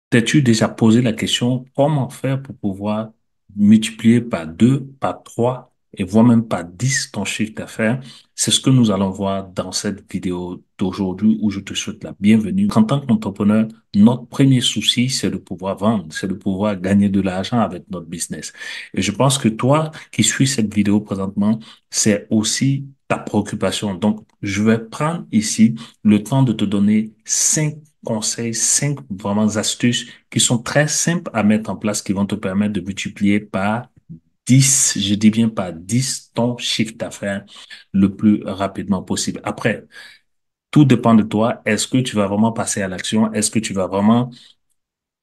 T'es-tu déjà posé la question comment faire pour pouvoir multiplier par 2, par 3 et voire même par 10 ton chiffre d'affaires? C'est ce que nous allons voir dans cette vidéo d'aujourd'hui où je te souhaite la bienvenue. En tant qu'entrepreneur, notre premier souci, c'est de pouvoir vendre, c'est de pouvoir gagner de l'argent avec notre business. Et je pense que toi qui suis cette vidéo présentement, c'est aussi ta préoccupation. Donc, je vais prendre ici le temps de te donner 5 conseils, 5 vraiment astuces qui sont très simples à mettre en place, qui vont te permettre de multiplier par 10, je dis bien par 10 ton chiffre d'affaires le plus rapidement possible. Après, tout dépend de toi. Est-ce que tu vas vraiment passer à l'action? Est-ce que tu vas vraiment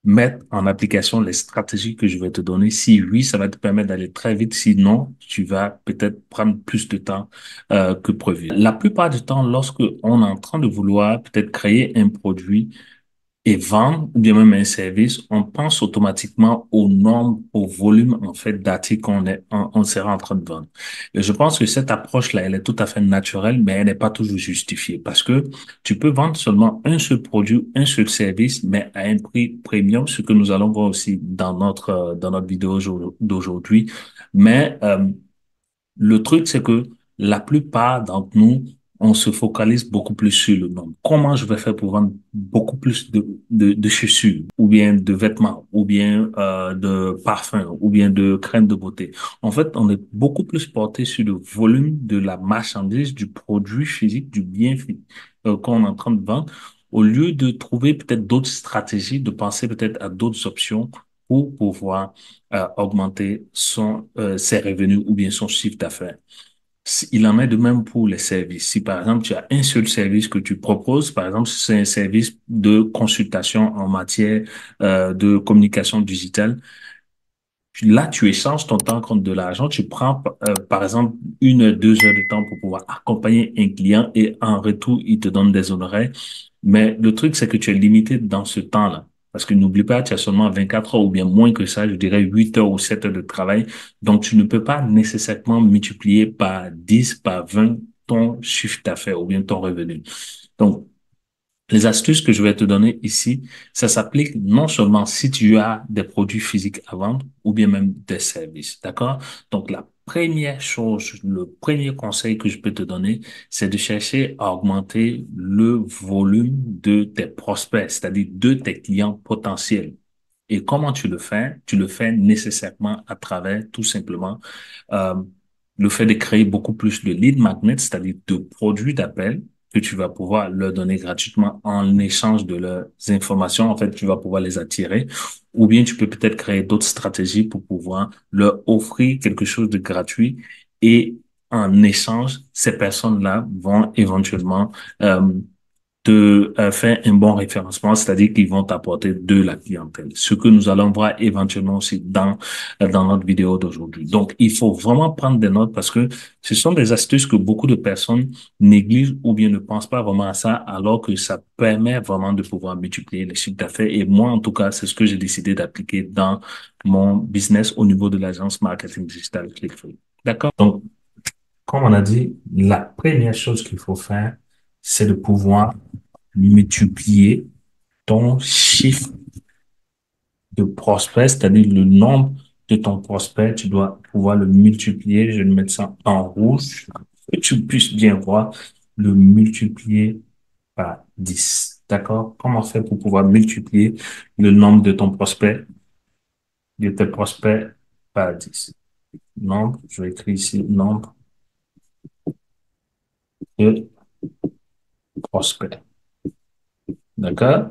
mettre en application les stratégies que je vais te donner? Si oui, ça va te permettre d'aller très vite. Sinon, tu vas peut-être prendre plus de temps que prévu. La plupart du temps, lorsque on est en train de vouloir peut-être créer un produit, et vendre, ou bien même un service, on pense automatiquement au nombre, au volume, en fait, d'articles on sera en train de vendre. Et je pense que cette approche-là, elle est tout à fait naturelle, mais elle n'est pas toujours justifiée parce que tu peux vendre seulement un seul produit, un seul service, mais à un prix premium, ce que nous allons voir aussi dans notre vidéo d'aujourd'hui. Mais, le truc, c'est que la plupart d'entre nous, on se focalise beaucoup plus sur le nombre. Comment je vais faire pour vendre beaucoup plus de chaussures, ou bien de vêtements, ou bien de parfums, ou bien de crème de beauté. En fait, on est beaucoup plus porté sur le volume de la marchandise, du produit physique, du bien qu'on est en train de vendre, au lieu de trouver peut-être d'autres stratégies, de penser peut-être à d'autres options pour pouvoir augmenter ses revenus ou bien son chiffre d'affaires. Il en est de même pour les services. Si par exemple tu as un seul service que tu proposes, par exemple si c'est un service de consultation en matière de communication digitale, là tu échanges ton temps contre de l'argent. Tu prends par exemple 1 heure, 2 heures de temps pour pouvoir accompagner un client et en retour il te donne des honoraires. Mais le truc, c'est que tu es limité dans ce temps-là. Parce que n'oublie pas, tu as seulement 24 heures ou bien moins que ça, je dirais 8 heures ou 7 heures de travail. Donc, tu ne peux pas nécessairement multiplier par 10, par 20 ton chiffre d'affaires ou bien ton revenu. Donc, les astuces que je vais te donner ici, ça s'applique non seulement si tu as des produits physiques à vendre ou bien même des services. D'accord? Donc, la première chose, le premier conseil que je peux te donner, c'est de chercher à augmenter le volume de tes prospects, c'est-à-dire de tes clients potentiels. Et comment tu le fais? Tu le fais nécessairement à travers tout simplement euh, le fait de créer beaucoup plus de lead magnets, c'est-à-dire de produits d'appel que tu vas pouvoir leur donner gratuitement en échange de leurs informations. En fait, tu vas pouvoir les attirer. Ou bien tu peux peut-être créer d'autres stratégies pour pouvoir leur offrir quelque chose de gratuit et en échange, ces personnes-là vont éventuellement de faire un bon référencement, c'est-à-dire qu'ils vont t'apporter de la clientèle. Ce que nous allons voir éventuellement aussi dans notre vidéo d'aujourd'hui. Donc, il faut vraiment prendre des notes parce que ce sont des astuces que beaucoup de personnes négligent ou bien ne pensent pas vraiment à ça, alors que ça permet vraiment de pouvoir multiplier les chiffres d'affaires. Et moi, en tout cas, c'est ce que j'ai décidé d'appliquer dans mon business au niveau de l'agence marketing digital ClickFunnels. D'accord? Donc, comme on a dit, la première chose qu'il faut faire, c'est de pouvoir multiplier ton chiffre de prospect, c'est-à-dire le nombre de ton prospect, tu dois pouvoir le multiplier. Je vais mettre ça en rouge, que tu puisses bien voir, le multiplier par 10. D'accord? Comment faire pour pouvoir multiplier le nombre de ton prospect, de tes prospects par 10? Nombre, je vais écrire ici, nombre de prospects. D'accord?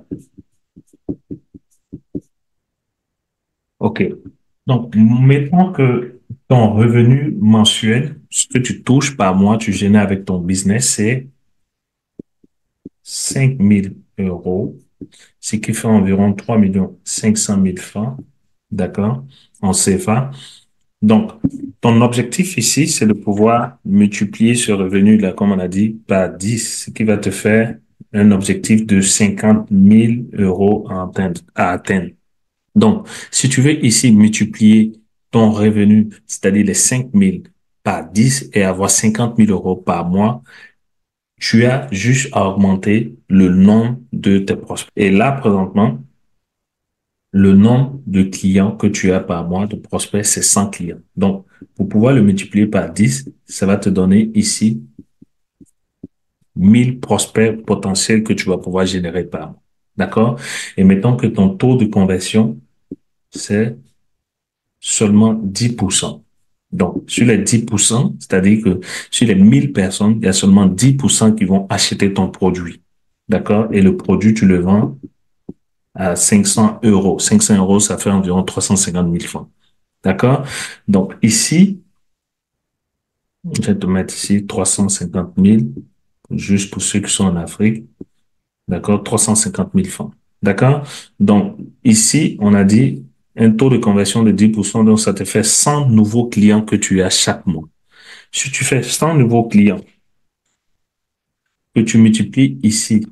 OK. Donc, mettons que ton revenu mensuel, ce que tu touches par mois, tu génères avec ton business, c'est 5 000 euros, ce qui fait environ 3 500 000 francs, d'accord, en CFA. Donc, ton objectif ici, c'est de pouvoir multiplier ce revenu-là, comme on a dit, par 10, ce qui va te faire un objectif de 50 000 euros à atteindre. Donc, si tu veux ici multiplier ton revenu, c'est-à-dire les 5 000 par 10 et avoir 50 000 euros par mois, tu as juste à augmenter le nombre de tes prospects. Et là, présentement, le nombre de clients que tu as par mois, de prospects, c'est 100 clients. Donc, pour pouvoir le multiplier par 10, ça va te donner ici 1000 prospects potentiels que tu vas pouvoir générer par mois. D'accord? Et mettons que ton taux de conversion, c'est seulement 10%. Donc, sur les 10%, c'est-à-dire que sur les 1000 personnes, il y a seulement 10% qui vont acheter ton produit. D'accord? Et le produit, tu le vends à 500 euros. 500 euros, ça fait environ 350 000 francs. D'accord? Donc, ici, je vais te mettre ici 350 000, juste pour ceux qui sont en Afrique. D'accord? 350 000 francs. D'accord? Donc, ici, on a dit un taux de conversion de 10%, donc ça te fait 100 nouveaux clients que tu as chaque mois. Si tu fais 100 nouveaux clients que tu multiplies ici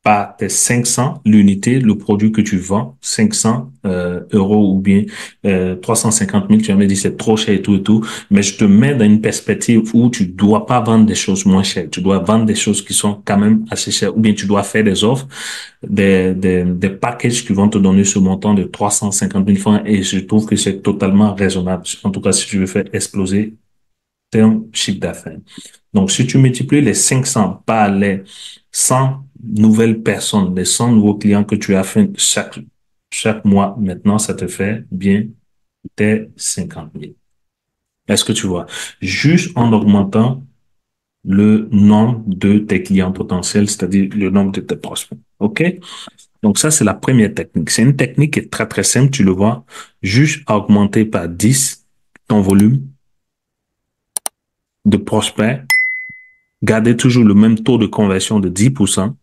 par tes 500, l'unité, le produit que tu vends, 500 euros ou bien 350 000, tu vas me dire c'est trop cher et tout, mais je te mets dans une perspective où tu dois pas vendre des choses moins chères, tu dois vendre des choses qui sont quand même assez chères, ou bien tu dois faire des offres, des packages qui vont te donner ce montant de 350 000 francs et je trouve que c'est totalement raisonnable. En tout cas, si tu veux faire exploser ton chiffre d'affaires. Donc, si tu multiplies les 500 par les 100 nouvelles personnes, les 100 nouveaux clients que tu as fait chaque mois, maintenant, ça te fait bien tes 50 000. Est-ce que tu vois? Juste en augmentant le nombre de tes clients potentiels, c'est-à-dire le nombre de tes prospects. OK? Donc, ça, c'est la première technique. C'est une technique qui est très, très simple, tu le vois. Juste augmenter par 10 ton volume de prospects, garder toujours le même taux de conversion de 10%.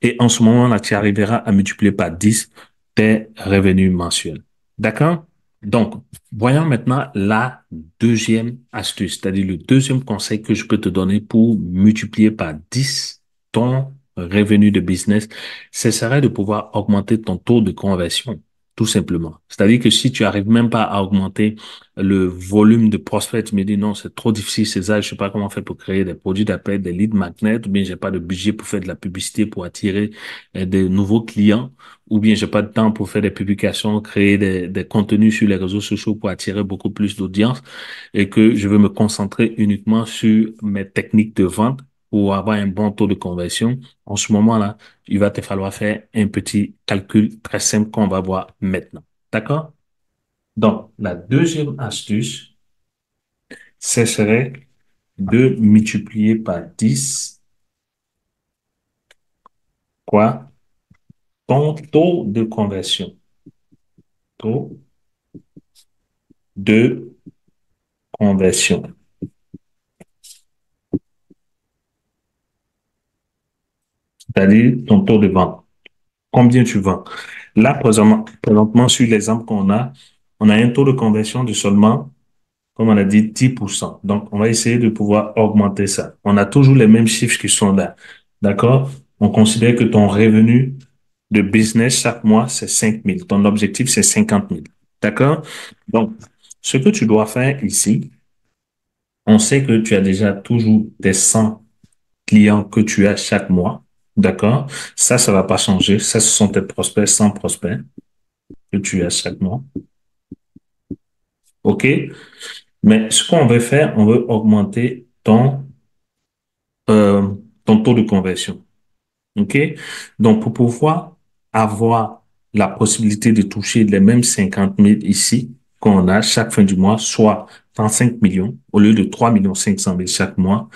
Et en ce moment-là, tu arriveras à multiplier par 10 tes revenus mensuels. D'accord? Donc, voyons maintenant la deuxième astuce, c'est-à-dire le deuxième conseil que je peux te donner pour multiplier par 10 ton revenu de business. Ce serait de pouvoir augmenter ton taux de conversion, tout simplement. C'est-à-dire que si tu arrives même pas à augmenter le volume de prospects, tu me dis non, c'est trop difficile, c'est ça, je sais pas comment faire pour créer des produits d'appel, des leads magnets, ou bien j'ai pas de budget pour faire de la publicité pour attirer des nouveaux clients, ou bien j'ai pas de temps pour faire des publications, créer des contenus sur les réseaux sociaux pour attirer beaucoup plus d'audience et que je veux me concentrer uniquement sur mes techniques de vente pour avoir un bon taux de conversion. En ce moment-là, il va te falloir faire un petit calcul très simple qu'on va voir maintenant. D'accord? Donc, la deuxième astuce, ce serait de multiplier par 10 quoi? Ton taux de conversion. Taux de conversion. C'est-à-dire ton taux de vente. Combien tu vends? Là, présentement, sur l'exemple qu'on a, on a un taux de conversion de seulement, comme on a dit, 10%. Donc, on va essayer de pouvoir augmenter ça. On a toujours les mêmes chiffres qui sont là. D'accord? On considère que ton revenu de business chaque mois, c'est 5 000. Ton objectif, c'est 50 000. D'accord? Donc, ce que tu dois faire ici, on sait que tu as déjà toujours des 100 clients que tu as chaque mois. D'accord? Ça va pas changer. Ça, ce sont tes prospects, 100 prospects que tu as chaque mois. OK? Mais ce qu'on veut faire, on veut augmenter euh, ton taux de conversion. OK? Donc, pour pouvoir avoir la possibilité de toucher les mêmes 50 000 ici qu'on a chaque fin du mois, soit 35 millions au lieu de 3 500 000 chaque mois,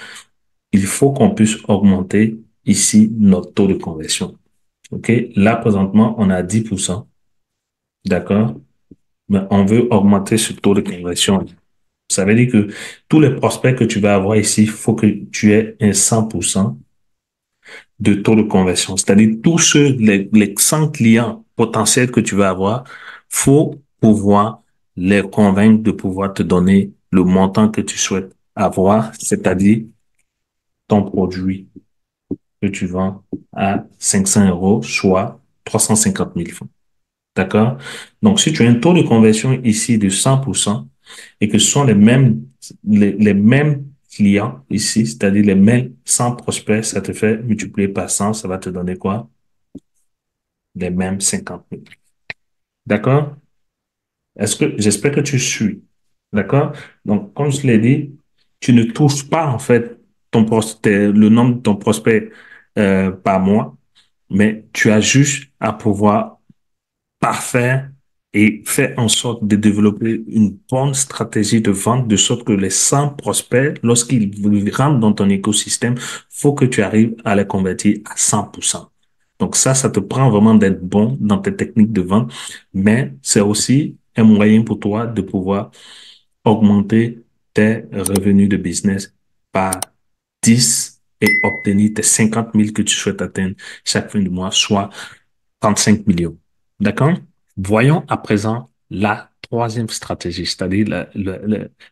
il faut qu'on puisse augmenter ici notre taux de conversion. OK? Là, présentement, on a 10%. D'accord? Mais on veut augmenter ce taux de conversion. Ça veut dire que tous les prospects que tu vas avoir ici, il faut que tu aies un 100% de taux de conversion. C'est-à-dire tous les 100 clients potentiels que tu vas avoir, faut pouvoir les convaincre de pouvoir te donner le montant que tu souhaites avoir, c'est-à-dire ton produit que tu vends à 500 euros, soit 350 000 francs. D'accord? Donc, si tu as un taux de conversion ici de 100% et que ce sont les mêmes clients ici, c'est-à-dire les mêmes 100 prospects, ça te fait multiplier par 100, ça va te donner quoi? Les mêmes 50 000. D'accord? J'espère que tu suis. D'accord? Donc, comme je l'ai dit, tu ne touches pas, en fait, le nombre de ton prospect par mois, mais tu as juste à pouvoir parfaire et faire en sorte de développer une bonne stratégie de vente de sorte que les 100 prospects, lorsqu'ils rentrent dans ton écosystème, faut que tu arrives à les convertir à 100%. Donc ça te prend vraiment d'être bon dans tes techniques de vente, mais c'est aussi un moyen pour toi de pouvoir augmenter tes revenus de business par 10 et obtenir tes 50 000 que tu souhaites atteindre chaque fin du mois, soit 35 millions. D'accord? Voyons à présent la troisième stratégie, c'est-à-dire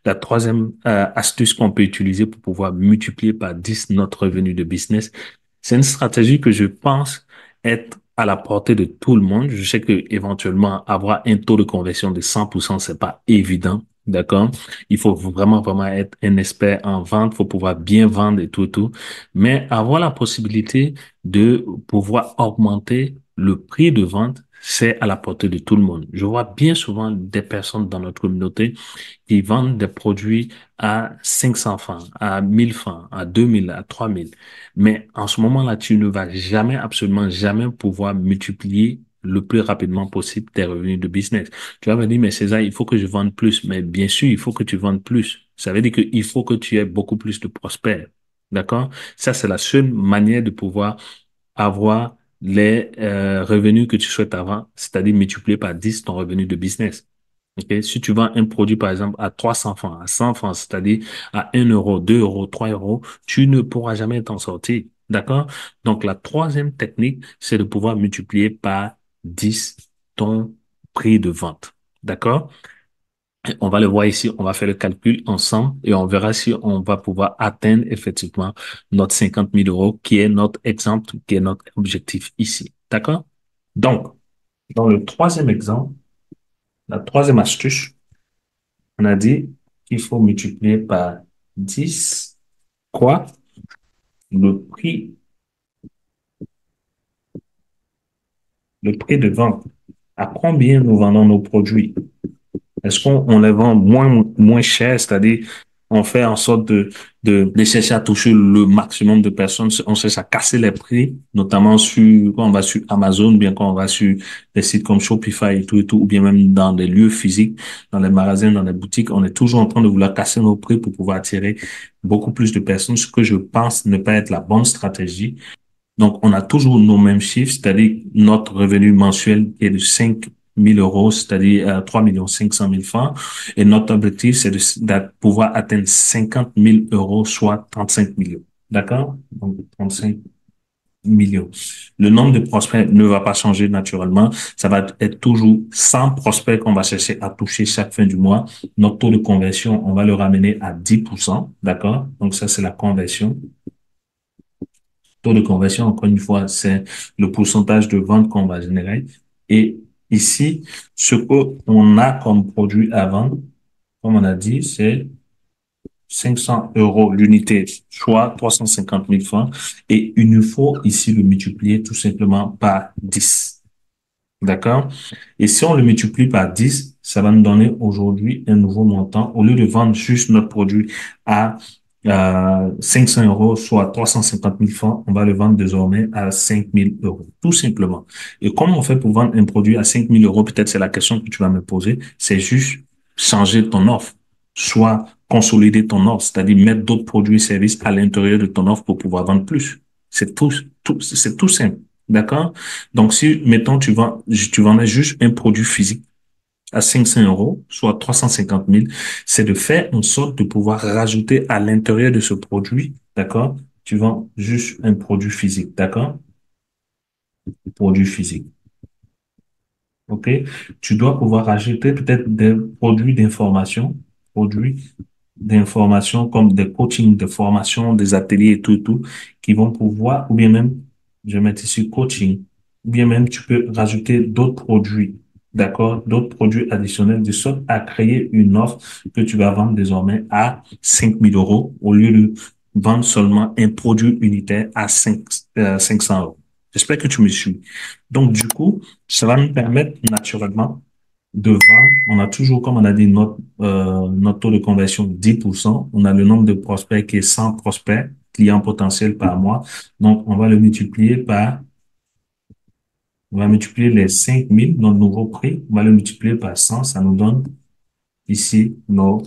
la troisième astuce qu'on peut utiliser pour pouvoir multiplier par 10 notre revenu de business. C'est une stratégie que je pense être à la portée de tout le monde. Je sais que éventuellement avoir un taux de conversion de 100%, c'est pas évident. D'accord? Il faut vraiment être un expert en vente, faut pouvoir bien vendre et tout, et tout. Mais avoir la possibilité de pouvoir augmenter le prix de vente, c'est à la portée de tout le monde. Je vois bien souvent des personnes dans notre communauté qui vendent des produits à 500 francs, à 1000 francs, à 2000, à 3000. Mais en ce moment-là, tu ne vas jamais, absolument jamais pouvoir multiplier le plus rapidement possible tes revenus de business. Tu vas me dire, mais César, il faut que je vende plus. Mais bien sûr, il faut que tu vendes plus. Ça veut dire qu'il faut que tu aies beaucoup plus de prospects. D'accord? Ça, c'est la seule manière de pouvoir avoir les revenus que tu souhaites avoir, c'est-à-dire multiplier par 10 ton revenu de business. Ok. Si tu vends un produit, par exemple, à 300 francs, à 100 francs, c'est-à-dire à 1 euro, 2 euros, 3 euros, tu ne pourras jamais t'en sortir. D'accord? Donc, la troisième technique, c'est de pouvoir multiplier par 10 ton prix de vente. D'accord? On va le voir ici, on va faire le calcul ensemble et on verra si on va pouvoir atteindre effectivement notre 50 000 euros qui est notre exemple, qui est notre objectif ici. D'accord? Donc, dans le troisième exemple, la troisième astuce, on a dit qu'il faut multiplier par 10 quoi? Le prix, le prix de vente. À combien nous vendons nos produits? Est-ce qu'on les vend moins cher, c'est-à-dire on fait en sorte de chercher à toucher le maximum de personnes, on cherche à casser les prix, notamment quand on va sur Amazon, bien quand on va sur des sites comme Shopify et tout, ou bien même dans des lieux physiques, dans les magasins, dans les boutiques, on est toujours en train de vouloir casser nos prix pour pouvoir attirer beaucoup plus de personnes, ce que je pense ne pas être la bonne stratégie. Donc, on a toujours nos mêmes chiffres, c'est-à-dire notre revenu mensuel est de 5 000 euros, c'est-à-dire 3 500 000 francs. Et notre objectif, c'est de pouvoir atteindre 50 000 euros, soit 35 millions. D'accord? Donc, 35 millions. Le nombre de prospects ne va pas changer naturellement. Ça va être toujours 100 prospects qu'on va chercher à toucher chaque fin du mois. Notre taux de conversion, on va le ramener à 10%. D'accord? Donc, ça, c'est la conversion. Taux de conversion, encore une fois, c'est le pourcentage de vente qu'on va générer. Et ici, ce qu'on a comme produit à vendre, comme on a dit, c'est 500 euros l'unité, soit 350 000 francs. Et il nous faut ici le multiplier tout simplement par 10. D'accord? Et si on le multiplie par 10, ça va nous donner aujourd'hui un nouveau montant. Au lieu de vendre juste notre produit à 500 euros, soit 350 000 francs, on va le vendre désormais à 5 000 euros, tout simplement. Et comment on fait pour vendre un produit à 5 000 euros? Peut-être c'est la question que tu vas me poser. C'est juste changer ton offre, soit consolider ton offre, c'est-à-dire mettre d'autres produits et services à l'intérieur de ton offre pour pouvoir vendre plus. C'est tout simple. D'accord? Donc, si, mettons, tu vendais juste un produit physique à 500 euros, soit 350 000, c'est de faire en sorte de pouvoir rajouter à l'intérieur de ce produit, d'accord? Tu vends juste un produit physique, d'accord? Produit physique. OK? Tu dois pouvoir rajouter peut-être des produits d'information comme des coachings, des formations, des ateliers et tout, qui vont pouvoir, ou bien même, je vais mettre ici coaching, ou bien même tu peux rajouter d'autres produits, d'accord? D'autres produits additionnels de sorte à créer une offre que tu vas vendre désormais à 5 000 euros au lieu de vendre seulement un produit unitaire à 500 euros. J'espère que tu me suis. Donc, du coup, ça va nous permettre naturellement de vendre. On a toujours, comme on a dit, notre taux de conversion 10%. On a le nombre de prospects qui est 100 prospects, clients potentiels par mois. Donc, on va multiplier les 5 000 notre nouveau prix. On va le multiplier par 100. Ça nous donne ici nos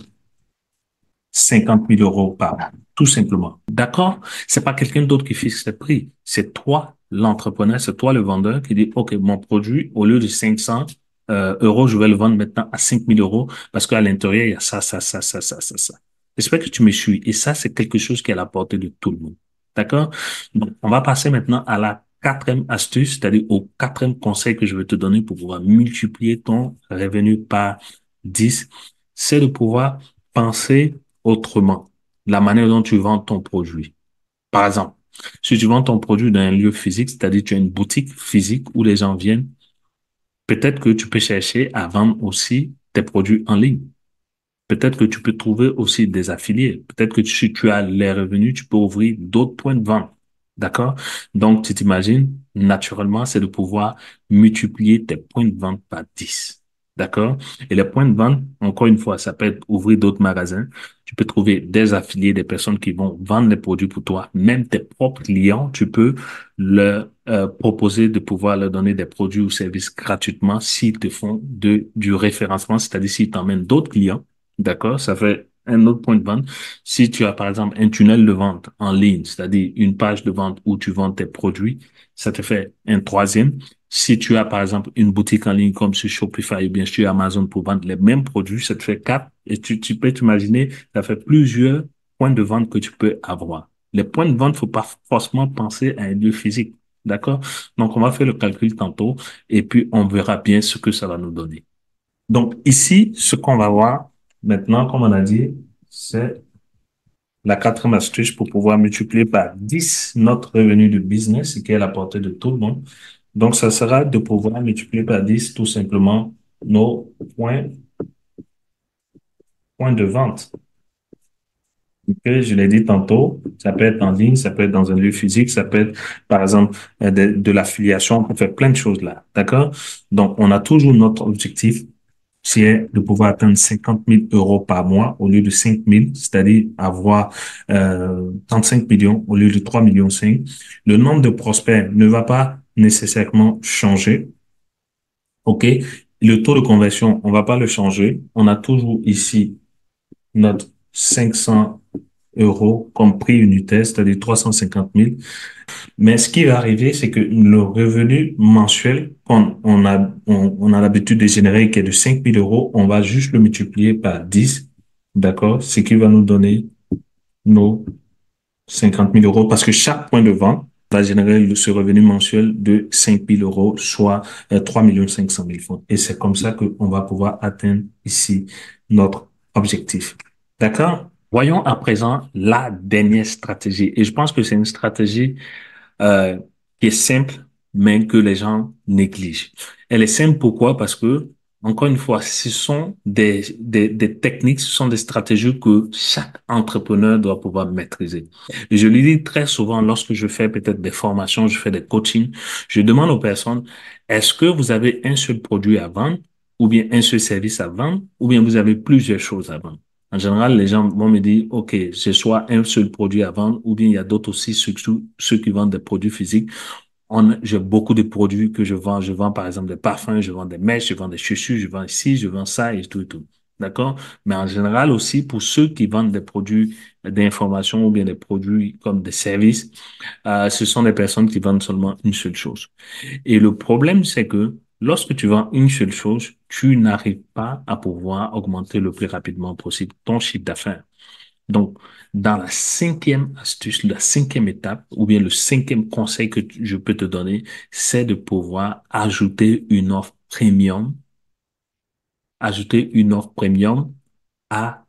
50 000 € par an, tout simplement. D'accord? C'est pas quelqu'un d'autre qui fixe le prix. C'est toi, l'entrepreneur, c'est toi, le vendeur, qui dit, OK, mon produit, au lieu de 500 euros, je vais le vendre maintenant à 5 000 € parce qu'à l'intérieur, il y a ça, ça, ça, ça, ça, ça, ça. J'espère que tu me suis. Et ça, c'est quelque chose qui est à la portée de tout le monde. D'accord? Donc, on va passer maintenant à la quatrième astuce, c'est-à-dire au quatrième conseil que je vais te donner pour pouvoir multiplier ton revenu par 10. C'est de pouvoir penser autrement la manière dont tu vends ton produit. Par exemple, si tu vends ton produit dans un lieu physique, c'est-à-dire tu as une boutique physique où les gens viennent, peut-être que tu peux chercher à vendre aussi tes produits en ligne. Peut-être que tu peux trouver aussi des affiliés. Peut-être que si tu as les revenus, tu peux ouvrir d'autres points de vente. D'accord? Donc, tu t'imagines, naturellement, c'est de pouvoir multiplier tes points de vente par 10. D'accord? Et les points de vente, encore une fois, ça peut être ouvrir d'autres magasins. Tu peux trouver des affiliés, des personnes qui vont vendre les produits pour toi. Même tes propres clients, tu peux leur proposer de pouvoir leur donner des produits ou services gratuitement s'ils te font du référencement, c'est-à-dire s'ils t'emmènent d'autres clients. D'accord? Ça fait un autre point de vente. Si tu as, par exemple, un tunnel de vente en ligne, c'est-à-dire une page de vente où tu vends tes produits, ça te fait un troisième. Si tu as, par exemple, une boutique en ligne comme sur Shopify ou bien sur Amazon pour vendre les mêmes produits, ça te fait quatre. Et tu peux t'imaginer, ça fait plusieurs points de vente que tu peux avoir. Les points de vente, faut pas forcément penser à un lieu physique. D'accord? Donc, on va faire le calcul tantôt et puis on verra bien ce que ça va nous donner. Donc ici, ce qu'on va voir maintenant, comme on a dit, c'est la quatrième astuce pour pouvoir multiplier par 10 notre revenu de business, ce qui est à la portée de tout le monde. Donc, ça sera de pouvoir multiplier par 10 tout simplement nos points de vente. Que je l'ai dit tantôt, ça peut être en ligne, ça peut être dans un lieu physique, ça peut être, par exemple, de l'affiliation, on peut faire plein de choses là. D'accord? Donc, on a toujours notre objectif c'est de pouvoir atteindre 50 000 € par mois au lieu de 5 000, c'est-à-dire avoir 35 millions au lieu de 3,5 millions. Le nombre de prospects ne va pas nécessairement changer. OK? Le taux de conversion, on va pas le changer. On a toujours ici notre 500 € comme prix unitaire, c'est-à-dire 350 000. Mais ce qui va arriver, c'est que le revenu mensuel on a l'habitude de générer qui est de 5 000 €, on va juste le multiplier par 10, d'accord? Ce qui va nous donner nos 50 000 € parce que chaque point de vente va générer ce revenu mensuel de 5 000 €, soit 3 500 000 francs. Et c'est comme ça qu'on va pouvoir atteindre ici notre objectif. D'accord? Voyons à présent la dernière stratégie. Et je pense que c'est une stratégie euh, qui est simple, mais que les gens négligent. Elle est simple pourquoi? Parce que, encore une fois, ce sont des techniques, ce sont des stratégies que chaque entrepreneur doit pouvoir maîtriser. Et je le dis très souvent lorsque je fais peut-être des formations, je fais des coachings, je demande aux personnes, est-ce que vous avez un seul produit à vendre, ou bien un seul service à vendre, ou bien vous avez plusieurs choses à vendre? En général, les gens vont me dire, OK, j'ai soit un seul produit à vendre, ou bien il y a d'autres aussi, surtout ceux qui vendent des produits physiques. J'ai beaucoup de produits que je vends. Je vends, par exemple, des parfums, je vends des mèches, je vends des chaussures, je vends ici, je vends ça et tout et tout. D'accord? Mais en général aussi, pour ceux qui vendent des produits d'information ou bien des produits comme des services, ce sont des personnes qui vendent seulement une seule chose. Et le problème, c'est que lorsque tu vends une seule chose, tu n'arrives pas à pouvoir augmenter le plus rapidement possible ton chiffre d'affaires. Donc, dans la cinquième astuce, la cinquième étape, ou bien le cinquième conseil que je peux te donner, c'est de pouvoir ajouter une offre premium à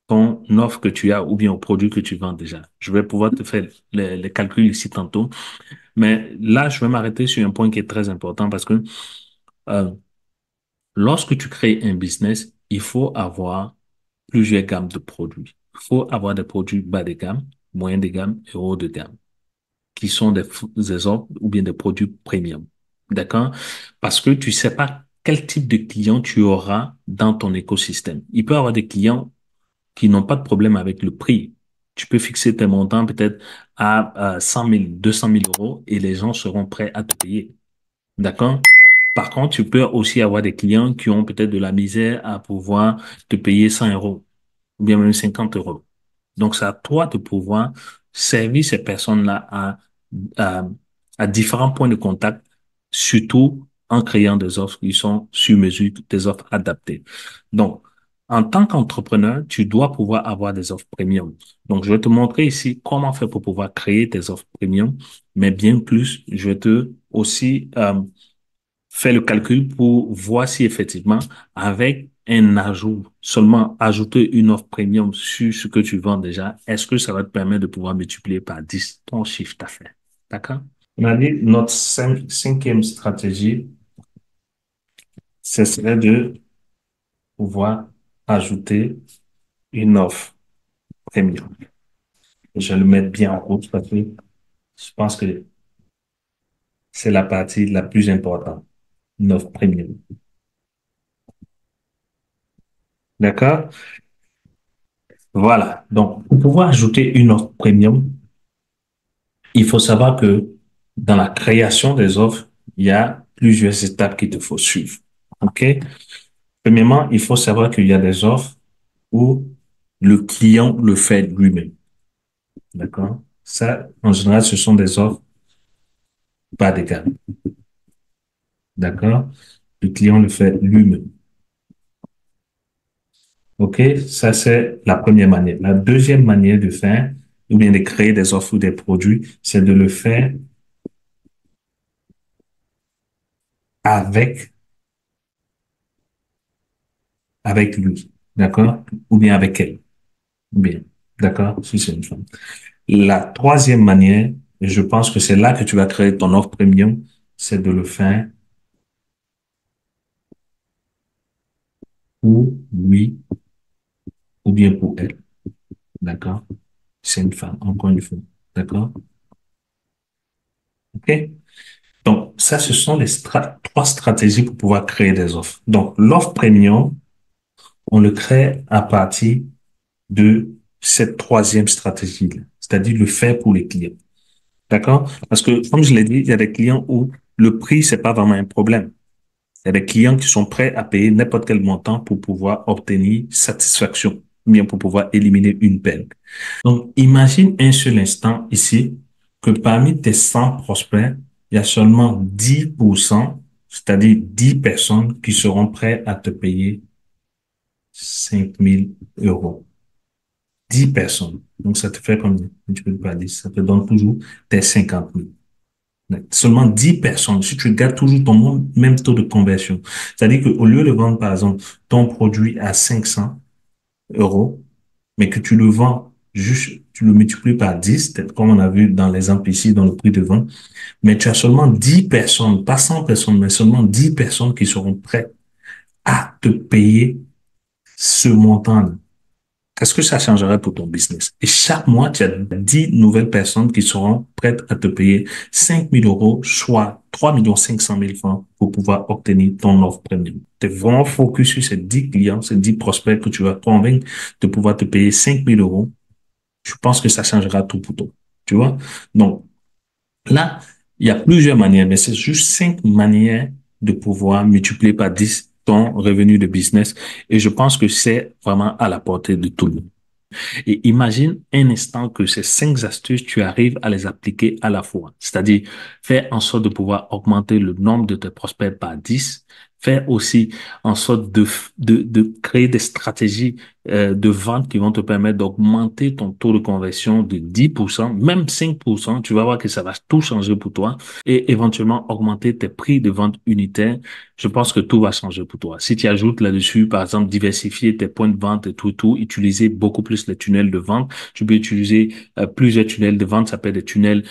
ton offre que tu as ou bien au produit que tu vends déjà. Je vais pouvoir te faire les calculs ici tantôt, mais là, je vais m'arrêter sur un point qui est très important parce que euh, lorsque tu crées un business, il faut avoir plusieurs gammes de produits. Il faut avoir des produits bas de gamme, moyen de gamme et haut de gamme. qui sont des offres ou bien des produits premium. D'accord? Parce que tu sais pas quel type de client tu auras dans ton écosystème. Il peut y avoir des clients qui n'ont pas de problème avec le prix. Tu peux fixer tes montants peut-être à 100 000, 200 000 euros et les gens seront prêts à te payer. D'accord? Par contre, tu peux aussi avoir des clients qui ont peut-être de la misère à pouvoir te payer 100 euros ou bien même 50 euros. Donc, c'est à toi de pouvoir servir ces personnes-là à, à différents points de contact, surtout en créant des offres qui sont sur mesure, des offres adaptées. Donc, en tant qu'entrepreneur, tu dois pouvoir avoir des offres premium. Donc, je vais te montrer ici comment faire pour pouvoir créer des offres premium, mais bien plus, je vais te aussi faire le calcul pour voir si effectivement, avec un ajout, seulement ajouter une offre premium sur ce que tu vends déjà, est-ce que ça va te permettre de pouvoir multiplier par 10 ton chiffre d'affaires? D'accord? On a dit notre cinquième stratégie, ce serait de pouvoir ajouter une offre premium. Je vais le mettre bien en route parce que je pense que c'est la partie la plus importante, une offre premium. D'accord? Voilà. Donc, pour pouvoir ajouter une offre premium, il faut savoir que dans la création des offres, il y a plusieurs étapes qu'il te faut suivre. OK? Premièrement, il faut savoir qu'il y a des offres où le client le fait lui-même. D'accord? Ça, en général, ce sont des offres bas de gamme. D'accord? Le client le fait lui-même. OK? Ça, c'est la première manière. La deuxième manière de faire, ou bien de créer des offres ou des produits, c'est de le faire avec, avec lui. D'accord? Ou bien avec elle. Bien. D'accord? Si c'est une femme. La troisième manière, et je pense que c'est là que tu vas créer ton offre premium, c'est de le faire pour lui ou bien pour elle. D'accord? C'est une femme, encore une fois. D'accord? OK? Donc, ça, ce sont les trois stratégies pour pouvoir créer des offres. Donc, l'offre premium, on le crée à partir de cette troisième stratégie-là, c'est-à-dire le faire pour les clients. D'accord? Parce que, comme je l'ai dit, il y a des clients où le prix, c'est pas vraiment un problème. Il y a des clients qui sont prêts à payer n'importe quel montant pour pouvoir obtenir satisfaction, ou bien pour pouvoir éliminer une peine. Donc, imagine un seul instant ici que parmi tes 100 prospects, il y a seulement 10%, c'est-à-dire 10 personnes qui seront prêtes à te payer 5 000 euros. 10 personnes. Donc, ça te fait combien? Tu peux pas dire, ça te donne toujours tes 50 000. Seulement 10 personnes, si tu gardes toujours ton même taux de conversion, c'est-à-dire qu'au lieu de vendre, par exemple, ton produit à 500 euros, mais que tu le vends juste, tu le multiplies par 10, peut-être comme on a vu dans l'exemple ici, dans le prix de vente, mais tu as seulement 10 personnes, pas 100 personnes, mais seulement 10 personnes qui seront prêtes à te payer ce montant-là. Est-ce que ça changerait pour ton business? Et chaque mois, tu as 10 nouvelles personnes qui seront prêtes à te payer 5 000 euros, soit 3 500 000 francs pour pouvoir obtenir ton offre premium. Tu es vraiment focus sur ces 10 clients, ces 10 prospects que tu vas convaincre de pouvoir te payer 5 000 euros. Je pense que ça changera tout pour toi. Tu vois? Donc, là, il y a plusieurs manières, mais c'est juste 5 manières de pouvoir multiplier par 10 ton revenu de business. Et je pense que c'est vraiment à la portée de tout le monde. Et imagine un instant que ces 5 astuces, tu arrives à les appliquer à la fois. C'est-à-dire, faire en sorte de pouvoir augmenter le nombre de tes prospects par 10, faire aussi en sorte de créer des stratégies de vente qui vont te permettre d'augmenter ton taux de conversion de 10%, même 5%. Tu vas voir que ça va tout changer pour toi et éventuellement augmenter tes prix de vente unitaires. Je pense que tout va changer pour toi. Si tu ajoutes là-dessus, par exemple, diversifier tes points de vente et tout, utiliser beaucoup plus les tunnels de vente. Tu peux utiliser plusieurs tunnels de vente. Ça peut être des tunnels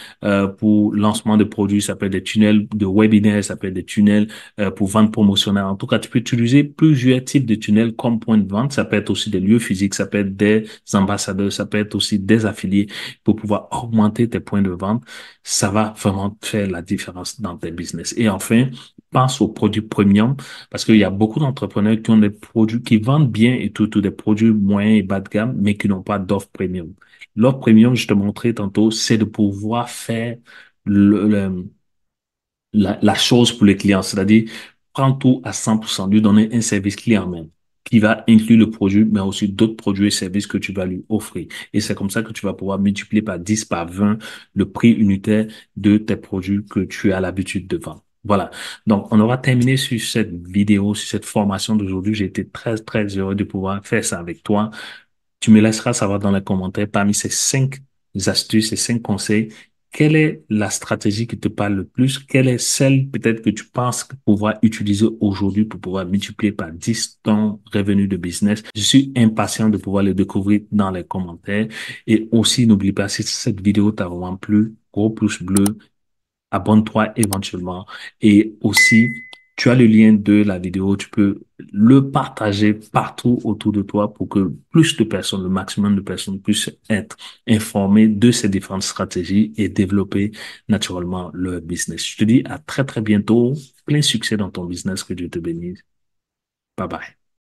pour lancement de produits, ça peut être des tunnels de webinaires, ça peut être des tunnels pour vente promotion promotionnel. En tout cas, tu peux utiliser plusieurs types de tunnels comme point de vente. Ça peut être aussi des lieux physiques, ça peut être des ambassadeurs, ça peut être aussi des affiliés pour pouvoir augmenter tes points de vente. Ça va vraiment faire la différence dans tes business. Et enfin, pense aux produits premium parce qu'il y a beaucoup d'entrepreneurs qui ont des produits qui vendent bien et tout des produits moyens et bas de gamme, mais qui n'ont pas d'offre premium. L'offre premium, je te montrais tantôt, c'est de pouvoir faire la chose pour les clients, c'est-à-dire prendre tout à 100%, lui donner un service clé en main qui va inclure le produit, mais aussi d'autres produits et services que tu vas lui offrir. Et c'est comme ça que tu vas pouvoir multiplier par 10, par 20 le prix unitaire de tes produits que tu as l'habitude de vendre. Voilà. Donc, on aura terminé sur cette vidéo, sur cette formation d'aujourd'hui. J'ai été très, très heureux de pouvoir faire ça avec toi. Tu me laisseras savoir dans les commentaires parmi ces 5 astuces, ces 5 conseils, quelle est la stratégie qui te parle le plus? Quelle est celle peut-être que tu penses pouvoir utiliser aujourd'hui pour pouvoir multiplier par 10 ton revenu de business? Je suis impatient de pouvoir le découvrir dans les commentaires. Et aussi, n'oublie pas, si cette vidéo t'a vraiment plu, gros pouce bleu, abonne-toi éventuellement. Et aussi, tu as le lien de la vidéo, tu peux le partager partout autour de toi pour que plus de personnes, le maximum de personnes puissent être informées de ces différentes stratégies et développer naturellement leur business. Je te dis à très, très bientôt. Plein succès dans ton business. Que Dieu te bénisse. Bye bye.